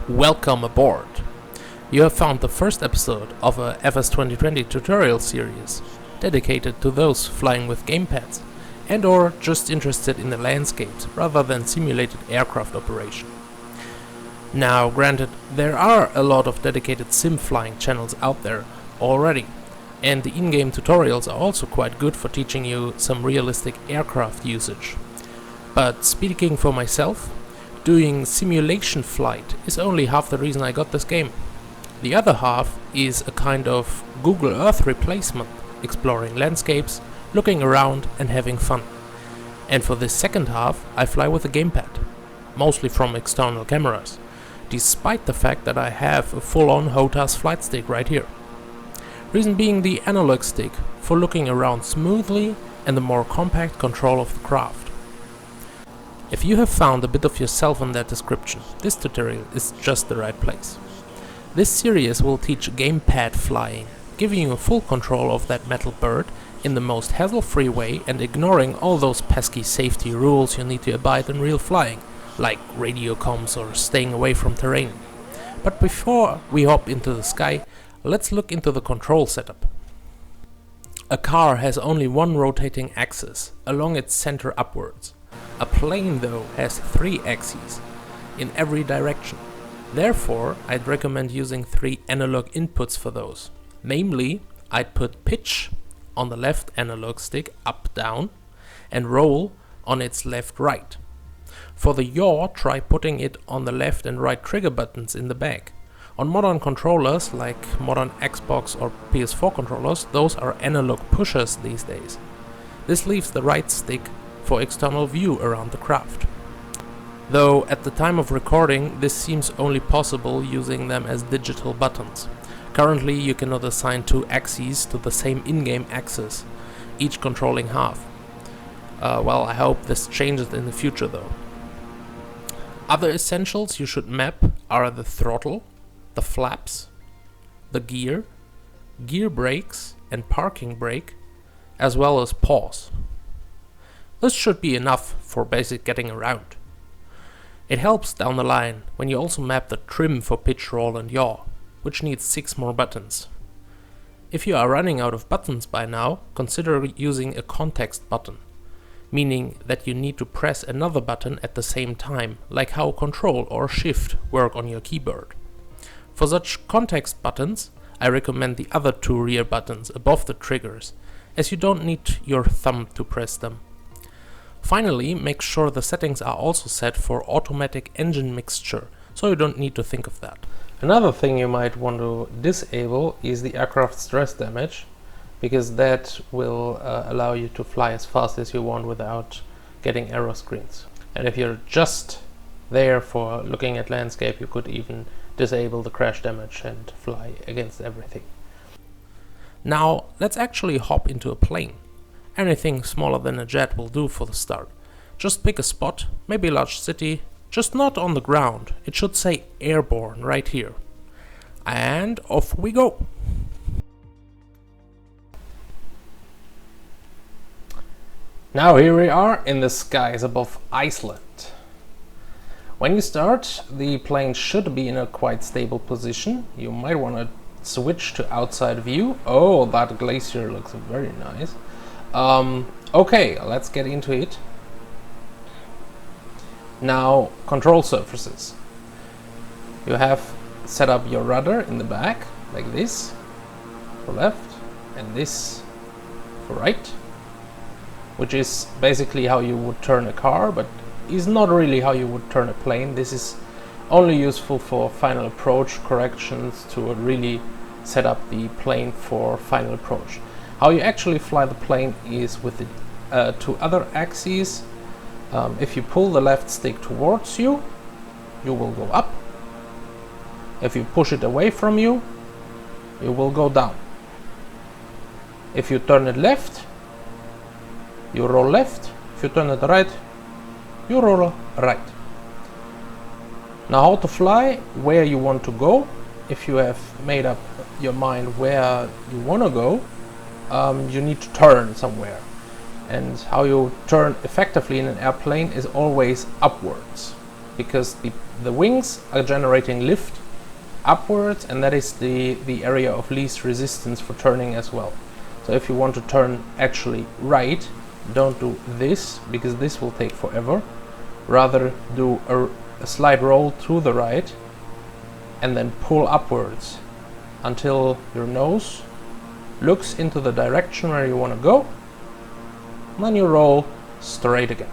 Welcome aboard! You have found the first episode of a FS 2020 tutorial series dedicated to those flying with gamepads and or just interested in the landscapes rather than simulated aircraft operation. Now granted, there are a lot of dedicated sim flying channels out there already, and the in-game tutorials are also quite good for teaching you some realistic aircraft usage. But speaking for myself, doing simulation flight is only half the reason I got this game. The other half is a kind of Google Earth replacement, exploring landscapes, looking around and having fun. And for this second half I fly with a gamepad, mostly from external cameras, despite the fact that I have a full-on HOTAS flight stick right here. Reason being the analog stick for looking around smoothly and the more compact control of the craft. If you have found a bit of yourself in that description, this tutorial is just the right place. This series will teach gamepad flying, giving you full control of that metal bird in the most hassle-free way and ignoring all those pesky safety rules you need to abide in real flying, like radio comms or staying away from terrain. But before we hop into the sky, let's look into the control setup. A car has only one rotating axis, along its center upwards. A plane though has 3 axes, in every direction. Therefore, I'd recommend using 3 analog inputs for those. Namely, I'd put pitch on the left analog stick up down and roll on its left right. For the yaw, try putting it on the left and right trigger buttons in the back. On modern controllers like modern Xbox or PS4 controllers, those are analog pushers these days. This leaves the right stick for external view around the craft. Though at the time of recording this seems only possible using them as digital buttons. Currently you cannot assign 2 axes to the same in-game axis, each controlling half. Well, I hope this changes in the future though. Other essentials you should map are the throttle, the flaps, the gear brakes and parking brake, as well as pause. This should be enough for basic getting around. It helps down the line when you also map the trim for pitch, roll and yaw, which needs 6 more buttons. If you are running out of buttons by now, consider using a context button, meaning that you need to press another button at the same time, like how Control or Shift work on your keyboard. For such context buttons, I recommend the other 2 rear buttons above the triggers, as you don't need your thumb to press them. Finally, make sure the settings are also set for automatic engine mixture, so you don't need to think of that. Another thing you might want to disable is the aircraft stress damage, because that will allow you to fly as fast as you want without getting error screens. And if you're just there for looking at landscape, you could even disable the crash damage and fly against everything. Now let's actually hop into a plane. Anything smaller than a jet will do for the start. Just pick a spot, maybe a large city, just not on the ground. It should say airborne right here. And off we go! Now here we are in the skies above Iceland. When you start, the plane should be in a quite stable position. You might want to switch to outside view. Oh, that glacier looks very nice. Okay, let's get into it. Now, control surfaces. You have set up your rudder in the back, like this, for left, and this for right, which is basically how you would turn a car, but is not really how you would turn a plane. This is only useful for final approach corrections to really set up the plane for final approach. How you actually fly the plane is with the 2 other axes. If you pull the left stick towards you, you will go up. If you push it away from you, you will go down. If you turn it left, you roll left. If you turn it right, you roll right. Now how to fly, where you want to go. If you have made up your mind where you want to go, you need to turn somewhere. And how you turn effectively in an airplane is always upwards. because the wings are generating lift upwards, and that is the area of least resistance for turning as well. So if you want to turn actually right, don't do this, because this will take forever. Rather do a slight roll to the right and then pull upwards until your nose looks into the direction where you want to go, and then you roll straight again.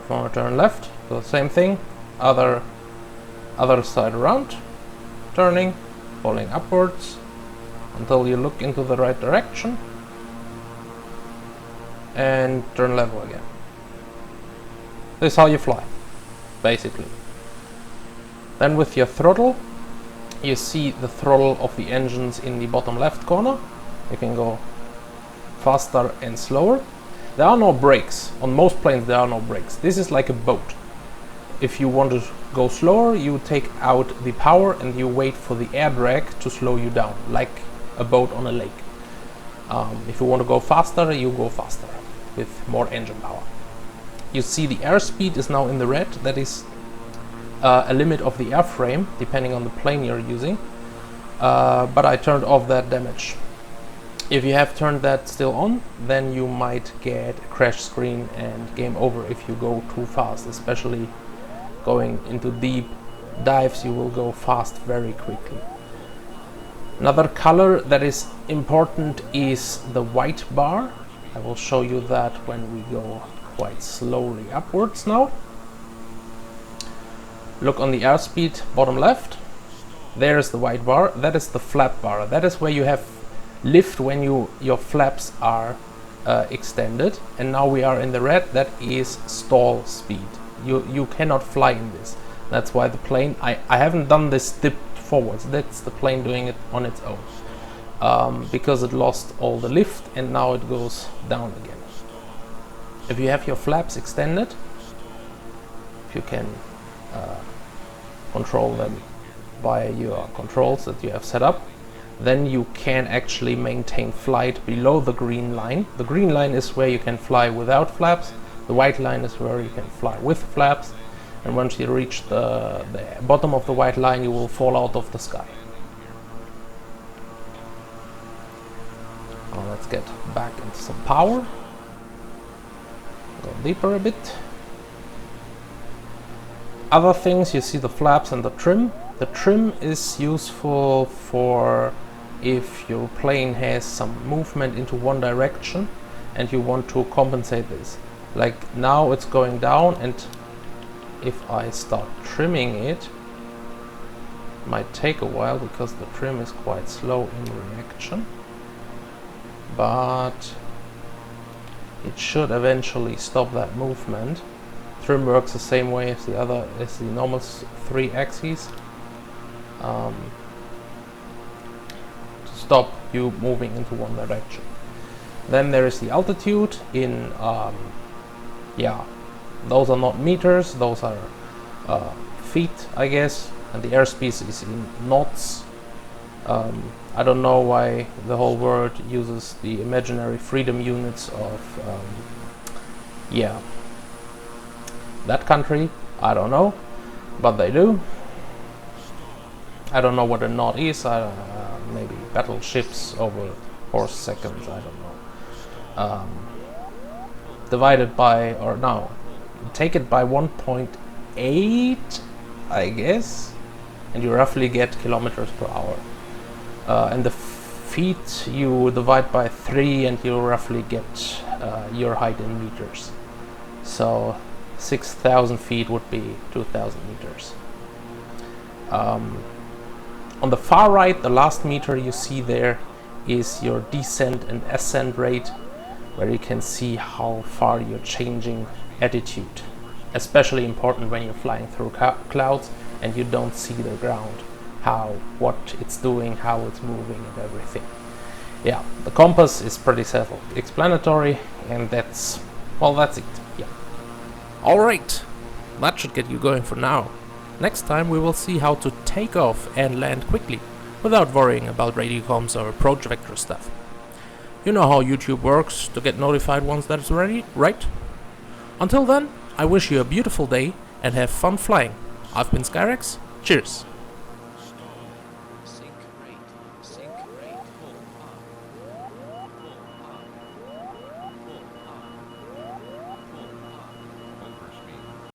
If you want to turn left, do the same thing, other side around, turning, pulling upwards until you look into the right direction, and turn level again. This is how you fly, basically. Then with your throttle, you see the throttle of the engines in the bottom left corner. You can go faster and slower. There are no brakes. On most planes there are no brakes. This is like a boat. If you want to go slower, you take out the power and you wait for the air drag to slow you down, like a boat on a lake. If you want to go faster, you go faster with more engine power. You see the airspeed is now in the red. That is a limit of the airframe, depending on the plane you're using. But I turned off that damage. If you have turned that still on, then you might get a crash screen and game over if you go too fast. Especially going into deep dives, you will go fast very quickly. Another color that is important is the white bar. I will show you that when we go quite slowly upwards now. Look on the airspeed bottom left. There's the white bar. That is the flap bar. That is where you have lift when your flaps are extended. And now we are in the red. That is stall speed. You cannot fly in this. That's why the plane, I haven't done this dipped forwards. That's the plane doing it on its own. Because it lost all the lift and now it goes down again. If you have your flaps extended, if you can control them by your controls that you have set up, then you can actually maintain flight below the green line. The green line is where you can fly without flaps. The white line is where you can fly with flaps. And once you reach the bottom of the white line, you will fall out of the sky. Now let's get back into some power. Go deeper a bit. Other things, you see the flaps and the trim. The trim is useful for if your plane has some movement into one direction and you want to compensate this. Like now it's going down, and if I start trimming it, might take a while because the trim is quite slow in reaction, but it should eventually stop that movement. Trim works the same way as the normal 3 axes, to stop you moving into one direction. Then there is the altitude in those are not meters, those are feet, I guess, and the airspeed is in knots. I don't know why the whole world uses the imaginary freedom units of that country. I don't know, but they do. I don't know what a knot is. Maybe battleships over horse seconds, I don't know. Divided by, or no, take it by 1.8, I guess, and you roughly get kilometers per hour. And the feet you divide by 3 and you roughly get your height in meters. So 6,000 feet would be 2,000 meters. On the far right, the last meter you see there is your descent and ascent rate, where you can see how far you're changing altitude. Especially important when you're flying through clouds and you don't see the ground, what it's doing, how it's moving and everything. Yeah, the compass is pretty self-explanatory, and that's it. Yeah. Alright, that should get you going for now. Next time we will see how to take off and land quickly, without worrying about radio comms or approach vector stuff. You know how YouTube works to get notified once that's ready, right? Until then, I wish you a beautiful day and have fun flying. I've been Skyrex, cheers!